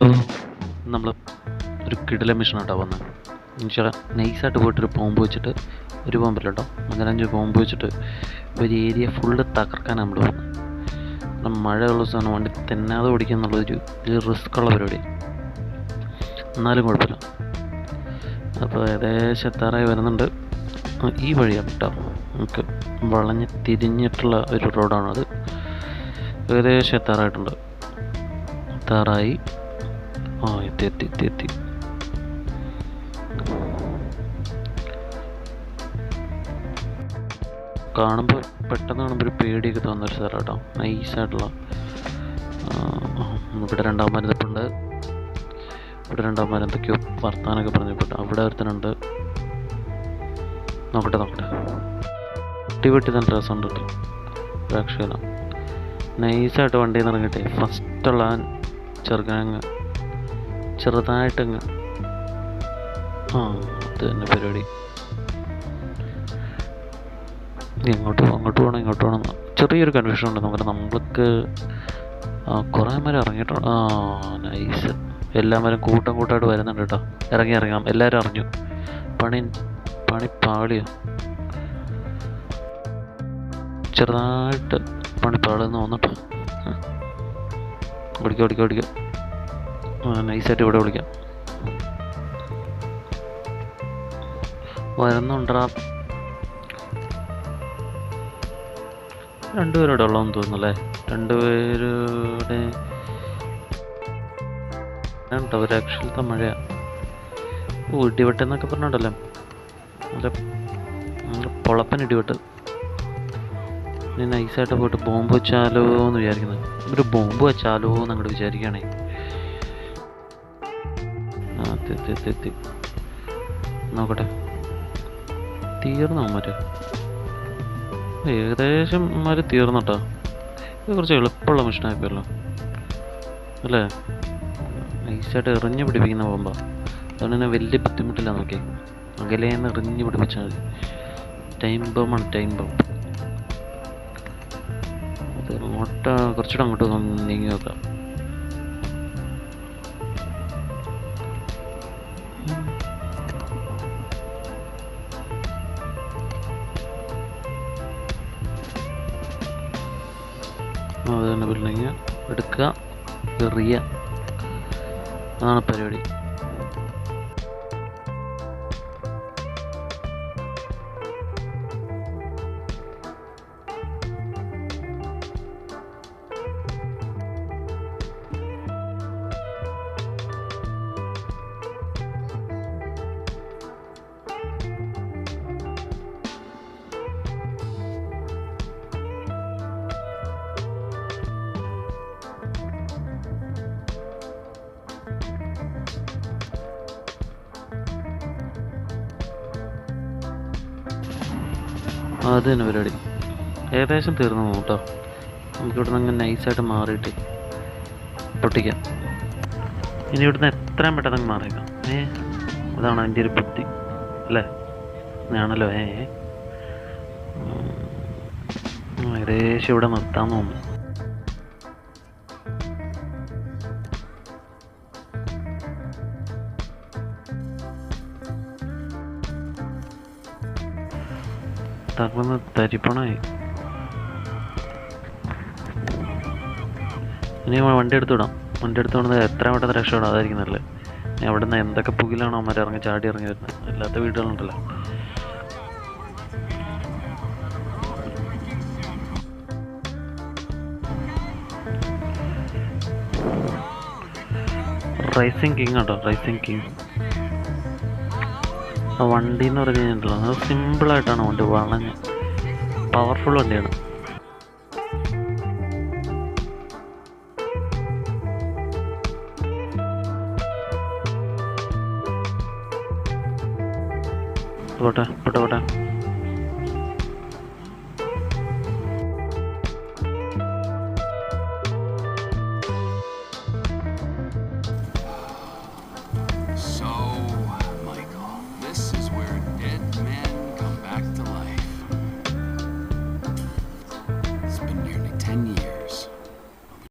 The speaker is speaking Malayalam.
നമ്മൾ ഒരു കിടിലൻ മിഷനാട്ടോ വന്നത്. എന്നുവെച്ചാൽ നൈസായിട്ട് പോയിട്ടൊരു ബോംബ് വെച്ചിട്ട്, ഒരു ബോംബല്ല കേട്ടോ, അങ്ങനെ 5 ബോംബ് വെച്ചിട്ട് ഒരു ഏരിയ ഫുള്ള് തകർക്കാൻ നമ്മൾ വന്നത്. കാരണം മഴയുള്ള ദിവസമാണ്, വണ്ടി തെന്നാതെ ഓടിക്കുക എന്നുള്ളൊരു റിസ്ക് ഉള്ള പരിപാടി. എന്നാലും കുഴപ്പമില്ല. അപ്പോൾ ഏകദേശം എത്താറായി വരുന്നുണ്ട്. ഈ വഴിയാണ് കേട്ടോ, നമുക്ക് വളഞ്ഞ് തിരിഞ്ഞിട്ടുള്ള ഒരു റോഡാണത്. ഏകദേശം എത്താറായിട്ടുണ്ട്. എത്താറായി. എത്തി. പെട്ടെന്ന് കാണുമ്പോൾ ഒരു പേടിയൊക്കെ തോന്നുന്നൊരു സ്ഥലം കേട്ടോ, നൈസായിട്ടുള്ള. ഇവിടെ 2ാം മരുന്നിപ്പുണ്ട്. ഇവിടെ 2ാം മരം എന്തൊക്കെയോ വർത്താനൊക്കെ പറഞ്ഞിട്ട് അവിടെ ഒരുത്തനുണ്ട്. നോക്കട്ടെ വെട്ടി തന്നെ രസമുണ്ട് കേട്ടോ. രക്ഷയില്ല. നൈസായിട്ട് വണ്ടിയിൽ നിന്ന് ഇറങ്ങിട്ടെ ഫസ്റ്റുള്ള ചെറുക്കനങ്ങ് ചെറുതായിട്ടങ്ങ് അത് തന്നെ പരിപാടി. അങ്ങോട്ട് പോകണം ഇങ്ങോട്ട് പോകണം ചെറിയൊരു കൺഫ്യൂഷൻ ഉണ്ട് നമുക്ക്. നമ്മൾക്ക് കുറേ മരം ഇറങ്ങിയിട്ടുണ്ട്. നൈസ്. എല്ലാ മരം കൂട്ടമായിട്ട് വരുന്നുണ്ട് കേട്ടോ. ഇറങ്ങാം. എല്ലാവരും അറിഞ്ഞു. പണി പാളിയോ, ചെറുതായിട്ട് പണിപ്പാളെന്ന് തോന്നട്ടോ. ഓടിക്കാം. നൈസായിട്ട് ഇവിടെ വിളിക്കാം. വരുന്നുണ്ടാ. 2 പേരുടെ ഉള്ളതെന്ന് തോന്നുന്നല്ലേ. 2 പേരുടെ കേട്ടോ. ഒരു രക്ഷയിലത്തെ മഴയാണ്. ഇടിവെട്ടെന്നൊക്കെ പറഞ്ഞിട്ടല്ലേ, നല്ല പൊളപ്പൻ ഇടിവെട്ട്. ഇനി നൈസായിട്ട് പോയിട്ട് ബോംബ് വെച്ചാലോ എന്ന് വിചാരിക്കുന്നത്. ഒരു ബോംബ് വെച്ചാലോ എന്ന് അങ്ങോട്ട് വിചാരിക്കുകയാണേ. എത്തി നോക്കട്ടെ. തീർന്നു അമ്മര്. ഏകദേശം അമ്മര് തീർന്നട്ടോ. ഇത് കുറച്ച് എളുപ്പമുള്ള മിഷനായിപ്പോയല്ലോ അല്ലേ. നൈസായിട്ട് എറിഞ്ഞ് പിടിപ്പിക്കുന്ന ബോംബാ. അതുകൊണ്ട് തന്നെ വലിയ ബുദ്ധിമുട്ടില്ല. നോക്കി അകലേന്ന് എറിഞ്ഞ് പിടിപ്പിച്ചാൽ മതി. ടൈം ബോംബാണ്. അത് കുറച്ചുകൂടെ അങ്ങോട്ട് നീങ്ങി നോക്കാം. അത് തന്നെ ബിൽഡിങ് എടുക്കുക, എറിയുക, അതാണ് പരിപാടി. അത് തന്നെ പരിപാടി. ഏകദേശം തീർന്നു കേട്ടോ. നമുക്കിവിടെ നിന്ന് അങ്ങനെ നൈസായിട്ട് മാറിയിട്ട് പൊട്ടിക്കാം. ഇനി ഇവിടുന്ന് എത്രയും പെട്ടെന്ന് മാറിയേക്കാം. അതാണ് എൻ്റെ ഒരു ബുദ്ധി അല്ലേ. ആണല്ലോ. ഏകദേശം ഇവിടെ നിർത്താൻ തോന്നുന്നു. തകർന്ന് തരിപ്പണമായി. ഇനി വണ്ടി എടുത്തുവിടാം. വണ്ടി എടുത്തുകൊണ്ട് എത്ര പെട്ടെന്ന് രക്ഷപ്പെടാം, അതായിരിക്കും നല്ലത്. അവിടെ നിന്ന് എന്തൊക്കെ പുകിലാണോ അവന്മാർ ചാടി ഇറങ്ങി വരുന്നത്. അല്ലാത്ത വീടുകളുണ്ടല്ലോ. റൈസിങ് കിങ് കേട്ടോ, റൈസിങ് കിങ്. ആ വണ്ടി എന്ന് പറഞ്ഞു കഴിഞ്ഞിട്ടുണ്ടല്ലോ, അത് സിമ്പിളായിട്ടാണ് വണ്ടി. വളഞ്ഞ് പവർഫുൾ വണ്ടിയാണ്. പോട്ടെ.